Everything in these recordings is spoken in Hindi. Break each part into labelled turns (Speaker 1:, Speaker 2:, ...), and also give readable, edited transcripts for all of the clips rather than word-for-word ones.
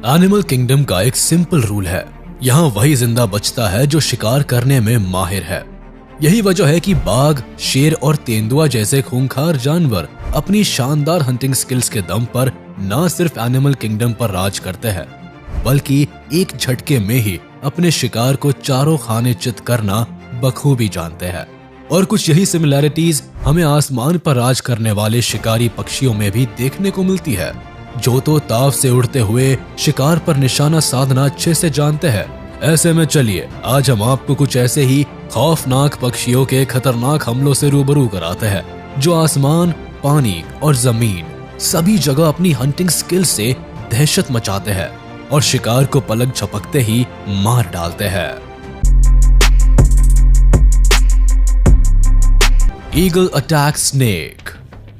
Speaker 1: एनिमल किंगडम का एक सिंपल रूल है, यहाँ वही जिंदा बचता है जो शिकार करने में माहिर है। यही वजह है कि बाघ, शेर और तेंदुआ जैसे खूंखार जानवर अपनी शानदार हंटिंग स्किल्स के दम पर न सिर्फ एनिमल किंगडम पर राज करते हैं, बल्कि एक झटके में ही अपने शिकार को चारों खाने चित करना बखूबी जानते हैं। और कुछ यही सिमिलैरिटीज हमें आसमान पर राज करने वाले शिकारी पक्षियों में भी देखने को मिलती है, जो तो ताव से उड़ते हुए शिकार पर निशाना साधना अच्छे से जानते हैं। ऐसे में चलिए आज हम आपको कुछ ऐसे ही खौफनाक पक्षियों के खतरनाक हमलों से रूबरू कराते हैं, जो आसमान, पानी और जमीन सभी जगह अपनी हंटिंग स्किल से दहशत मचाते हैं और शिकार को पलक झपकते ही मार डालते हैं। Eagle attack snake.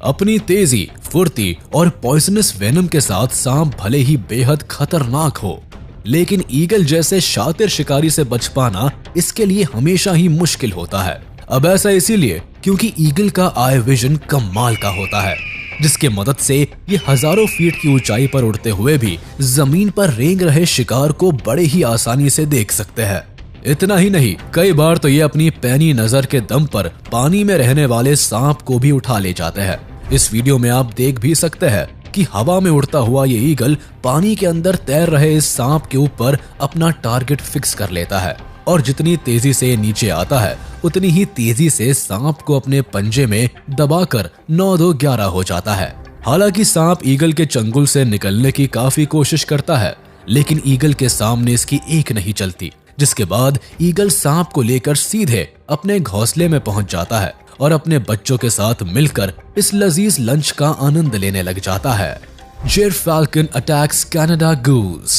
Speaker 1: अपनी तेजी, फुर्ती और पॉइजनस वेनम के साथ सांप भले ही बेहद खतरनाक हो, लेकिन ईगल जैसे शातिर शिकारी से बच पाना इसके लिए हमेशा ही मुश्किल होता है। अब ऐसा इसीलिए क्योंकि ईगल का आई विजन कमाल का होता है, जिसके मदद से ये हजारों फीट की ऊंचाई पर उड़ते हुए भी जमीन पर रेंग रहे शिकार को बड़े ही आसानी से देख सकते हैं। इतना ही नहीं, कई बार तो ये अपनी पैनी नजर के दम पर पानी में रहने वाले सांप को भी उठा ले जाते हैं। इस वीडियो में आप देख भी सकते हैं कि हवा में उड़ता हुआ ये ईगल पानी के अंदर तैर रहे इस सांप के ऊपर अपना टारगेट फिक्स कर लेता है और जितनी तेजी से नीचे आता है उतनी ही तेजी से सांप को अपने पंजे में दबाकर 9-2-11 हो जाता है। हालांकि सांप ईगल के चंगुल से निकलने की काफी कोशिश करता है, लेकिन ईगल के सामने इसकी एक नहीं चलती, जिसके बाद ईगल सांप को लेकर सीधे अपने घोंसले में पहुंच जाता है और अपने बच्चों के साथ मिलकर इस लजीज लंच का आनंद लेने लग जाता है। जिरफाल्कन अटैक्स कनाडा गूस।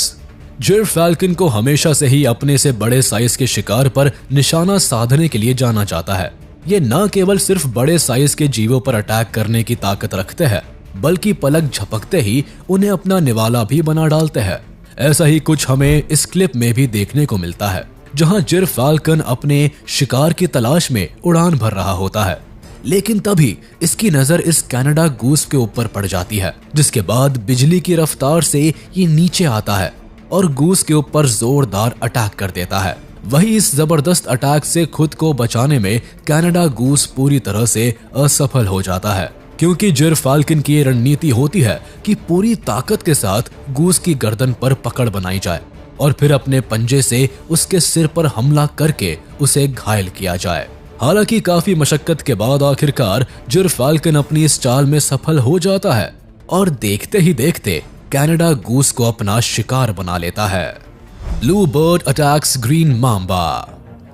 Speaker 1: जिरफाल्कन को हमेशा से ही अपने से बड़े साइज के शिकार पर निशाना साधने के लिए जाना जाता है। ये न केवल सिर्फ बड़े साइज के जीवों पर अटैक करने की ताकत रखते हैं, बल्कि पलक झपकते ही उन्हें अपना निवाला भी बना डालते हैं। ऐसा ही कुछ हमें इस क्लिप में भी देखने को मिलता है, जहां जिरफाल्कन अपने शिकार की तलाश में उड़ान भर रहा होता है, लेकिन तभी इसकी नजर इस कनाडा गूस के ऊपर पड़ जाती है, जिसके बाद बिजली की रफ्तार से ये नीचे आता है और गूस के ऊपर जोरदार अटैक कर देता है। वही इस जबरदस्त अटैक से खुद को बचाने में कनाडा गूस पूरी तरह से असफल हो जाता है, क्योंकि जिरफाल्कन की रणनीति होती है कि पूरी ताकत के साथ गूस की गर्दन पर पकड़ बनाई जाए और फिर अपने पंजे से उसके सिर पर हमला करके उसे घायल किया जाए। हालांकि काफी मशक्कत के बाद आखिरकार जिरफाल्कन अपनी इस चाल में सफल हो जाता है और देखते ही देखते कनाडा गूस को अपना शिकार बना लेता है। Blue bird attacks green Mamba.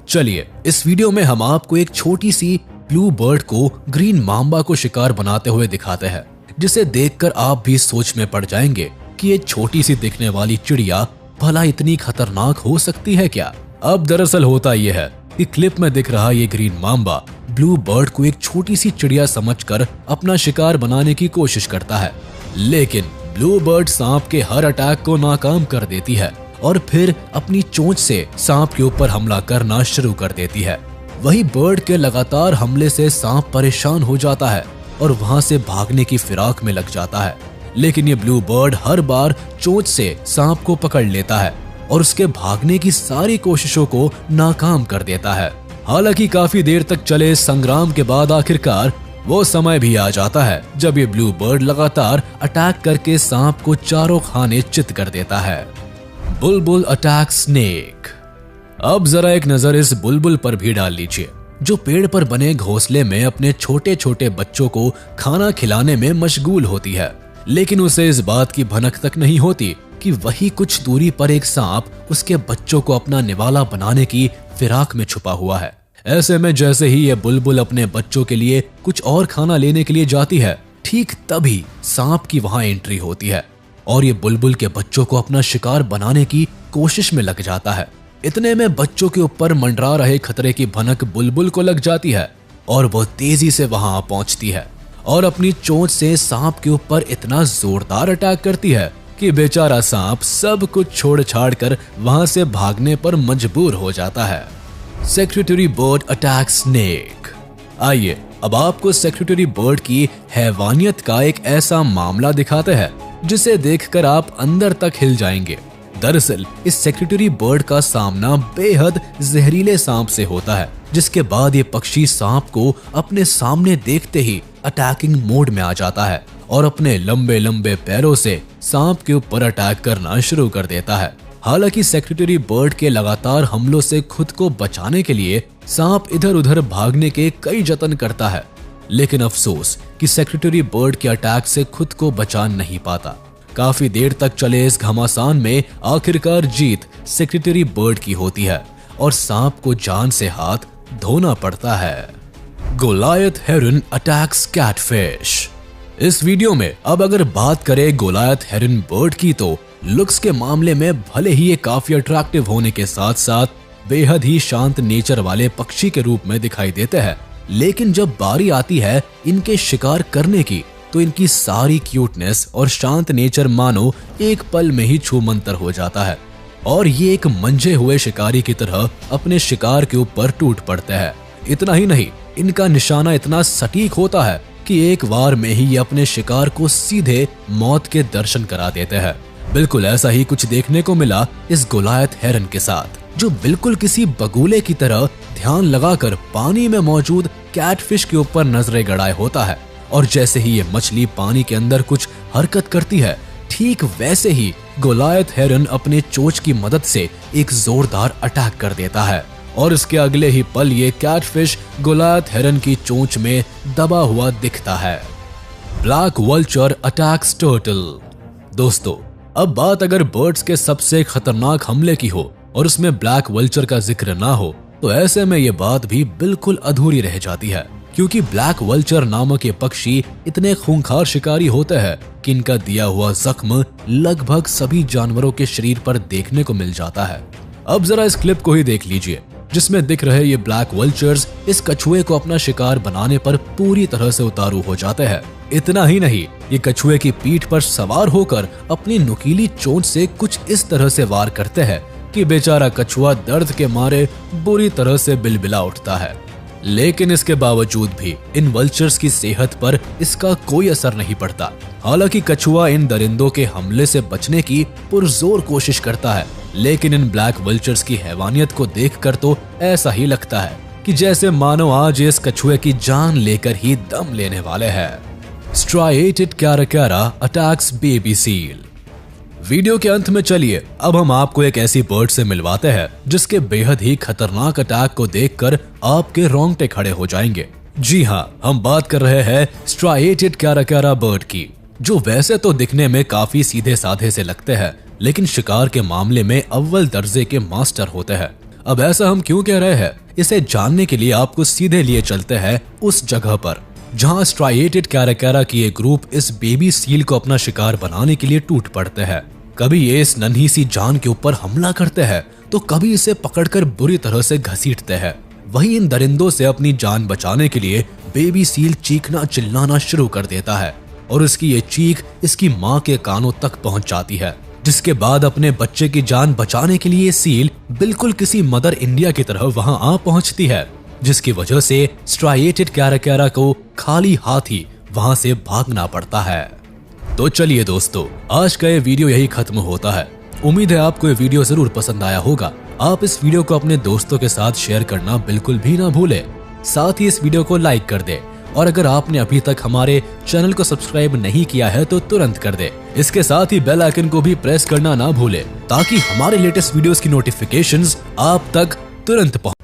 Speaker 1: चलिए इस वीडियो में हम आपको एक छोटी सी ब्लू बर्ड को ग्रीन मांबा को शिकार बनाते हुए दिखाते हैं, जिसे देखकर आप भी सोच में पड़ जाएंगे कि ये छोटी सी दिखने वाली चिड़िया भला इतनी खतरनाक हो सकती है क्या। अब दरअसल होता यह है कि क्लिप में दिख रहा ये ग्रीन मांबा ब्लू बर्ड को एक छोटी सी चिड़िया समझकर अपना शिकार बनाने की कोशिश करता है, लेकिन ब्लू बर्ड सांप के हर अटैक को नाकाम कर देती है और फिर अपनी चोंच से सांप के ऊपर हमला करना शुरू कर देती है। वही बर्ड के लगातार हमले से सांप परेशान हो जाता है और वहां से भागने की फिराक में लग जाता है, लेकिन ये ब्लू बर्ड हर बार चोंच से सांप को पकड़ लेता है और उसके भागने की सारी कोशिशों को नाकाम कर देता है। हालांकि काफी देर तक चले संग्राम के बाद आखिरकार वो समय भी आ जाता है जब ये ब्लू बर्ड लगातार अटैक करके सांप को चारों खाने चित कर देता है। बुलबुल अटैक स्नेक। अब जरा एक नजर इस बुलबुल पर भी डाल लीजिए, जो पेड़ पर बने घोंसले में अपने छोटे छोटे बच्चों को खाना खिलाने में मशगूल होती है, लेकिन उसे इस बात की भनक तक नहीं होती कि वही कुछ दूरी पर एक सांप उसके बच्चों को अपना निवाला बनाने की फिराक में छुपा हुआ है। ऐसे में जैसे ही ये बुलबुल अपने बच्चों के लिए कुछ और खाना लेने के लिए जाती है, ठीक तभी सांप की वहां एंट्री होती है और ये बुलबुल के बच्चों को अपना शिकार बनाने की कोशिश में लग जाता है। इतने में बच्चों के ऊपर मंडरा रहे खतरे की भनक बुलबुल को लग जाती है और वो तेजी से वहां पहुंचती है और अपनी चोंच से सांप के ऊपर इतना जोरदार अटैक करती है कि बेचारा सांप सब कुछ छोड़ छाड़ कर वहां से भागने पर मजबूर हो जाता है। Secretary bird attack snake. आइए अब आपको सेक्रेटरी बर्ड की हैवानियत का एक ऐसा मामला दिखाते हैं जिसे देखकर आप अंदर तक हिल जाएंगे। दरअसल इस सेक्रेटरी बर्ड का सामना बेहद जहरीले सांप से होता है, जिसके बाद ये पक्षी सांप को अपने सामने देखते ही अटैकिंग मोड में आ जाता है और अपने लंबे लंबे पैरों से सांप के ऊपर अटैक करना शुरू कर देता है। हालांकि सेक्रेटरी बर्ड के लगातार हमलों से खुद को बचाने के लिए सांप इधर उधर भागने के कई जतन करता है, लेकिन अफसोस कि सेक्रेटरी बर्ड के अटैक से खुद को बचा नहीं पाता। काफी देर तक चले इस घमासान में आखिरकार जीत सेक्रेटरी बर्ड की होती है और सांप को जान से हाथ धोना पड़ता है। गोलायत हेरन अटैक्स कैटफिश। इस वीडियो में अब अगर बात करें गोलायत हेरन बर्ड की, तो लुक्स के मामले में भले ही ये काफी अट्रैक्टिव होने के साथ साथ बेहद ही शांत नेचर वाले पक्षी के रूप में दिखाई देते हैं, लेकिन जब बारी आती है इनके शिकार करने की, तो इनकी सारी क्यूटनेस और शांत नेचर मानो एक पल में ही छूमंतर हो जाता है और ये एक मंझे हुए शिकारी की तरह अपने शिकार के ऊपर टूट पड़ते हैं। इतना ही नहीं, इनका निशाना इतना सटीक होता है कि एक बार में ही ये अपने शिकार को सीधे मौत के दर्शन करा देते हैं। बिल्कुल ऐसा ही कुछ देखने को मिला इस गोलायत हेरन के साथ, जो बिल्कुल किसी बगुले की तरह ध्यान लगाकर पानी में मौजूद कैटफिश के ऊपर नजरें गड़ाए होता है और जैसे ही ये मछली पानी के अंदर कुछ हरकत करती है, ठीक वैसे ही गोलायत हेरन अपने चोंच की मदद से एक जोरदार अटैक कर देता है और इसके अगले ही पल ये कैटफिश गोलायत हेरन की चोंच में दबा हुआ दिखता है। Black vulture attacks turtle. दोस्तों, अब बात अगर बर्ड्स के सबसे खतरनाक हमले की हो और उसमें ब्लैक वल्चर का जिक्र ना हो, तो ऐसे में ये बात भी बिल्कुल अधूरी रह जाती है, क्योंकि ब्लैक वल्चर नामक ये पक्षी इतने खूंखार शिकारी होते हैं कि इनका दिया हुआ जख्म लगभग सभी जानवरों के शरीर पर देखने को मिल जाता है। अब जरा इस क्लिप को ही देख लीजिए, जिसमें दिख रहे ये ब्लैक वल्चर्स इस कछुए को अपना शिकार बनाने पर पूरी तरह से उतारू हो जाते हैं। इतना ही नहीं, ये कछुए की पीठ पर सवार होकर अपनी नुकीली चोंच से कुछ इस तरह से वार करते हैं कि बेचारा कछुआ दर्द के मारे बुरी तरह से बिलबिला उठता है। लेकिन इसके बावजूद भी इन वल्चर्स की सेहत पर इसका कोई असर नहीं पड़ता। हालांकि कछुआ इन दरिंदों के हमले से बचने की पुरजोर कोशिश करता है, लेकिन इन ब्लैक वल्चर्स की हैवानियत को देखकर तो ऐसा ही लगता है कि जैसे मानो आज इस कछुए की जान लेकर ही दम लेने वाले हैं। Striated caracara attacks baby seal. Video के अंत में चलिए अब हम आपको एक ऐसी बर्ड से मिलवाते हैं जिसके बेहद ही खतरनाक अटैक को देखकर आपके रोंगटे खड़े हो जाएंगे। जी हाँ, हम बात कर रहे हैं स्ट्राइएटेड कैराकैरा बर्ड की, जो वैसे तो दिखने में काफी सीधे साधे से लगते हैं, लेकिन शिकार के मामले में अव्वल दर्जे के मास्टर होते हैं। अब ऐसा हम क्यों कह रहे हैं, इसे जानने के लिए आपको सीधे लिए चलते हैं उस जगह पर जहां स्ट्राइएटेड कैराकैरा की एक ग्रुप इस बेबी सील को अपना शिकार बनाने के लिए टूट पड़ते हैं। कभी ये इस नन्ही सी जान के ऊपर हमला करते हैं, तो कभी इसे पकड़कर बुरी तरह से घसीटते हैं। वहीं इन दरिंदों से अपनी जान बचाने के लिए बेबी सील चीखना चिल्लाना शुरू कर देता है और उसकी ये चीख इसकी माँ के कानों तक पहुंच जाती है, जिसके बाद अपने बच्चे की जान बचाने के लिए सील बिल्कुल किसी मदर इंडिया की तरह वहां आ पहुंचती है, जिसकी वजह से स्ट्राइएटेड कैराकैरा को खाली हाथ ही वहां से भागना पड़ता है। तो चलिए दोस्तों, आज का ये वीडियो यही खत्म होता है। उम्मीद है आपको ये वीडियो जरूर पसंद आया होगा। आप इस वीडियो को अपने दोस्तों के साथ शेयर करना बिल्कुल भी ना भूलें। साथ ही इस वीडियो को लाइक कर दे और अगर आपने अभी तक हमारे चैनल को सब्सक्राइब नहीं किया है तो तुरंत कर दे। इसके साथ ही बेल आइकन को भी प्रेस करना ना भूले ताकि हमारे लेटेस्ट वीडियोस की नोटिफिकेशंस आप तक तुरंत पहुंचे।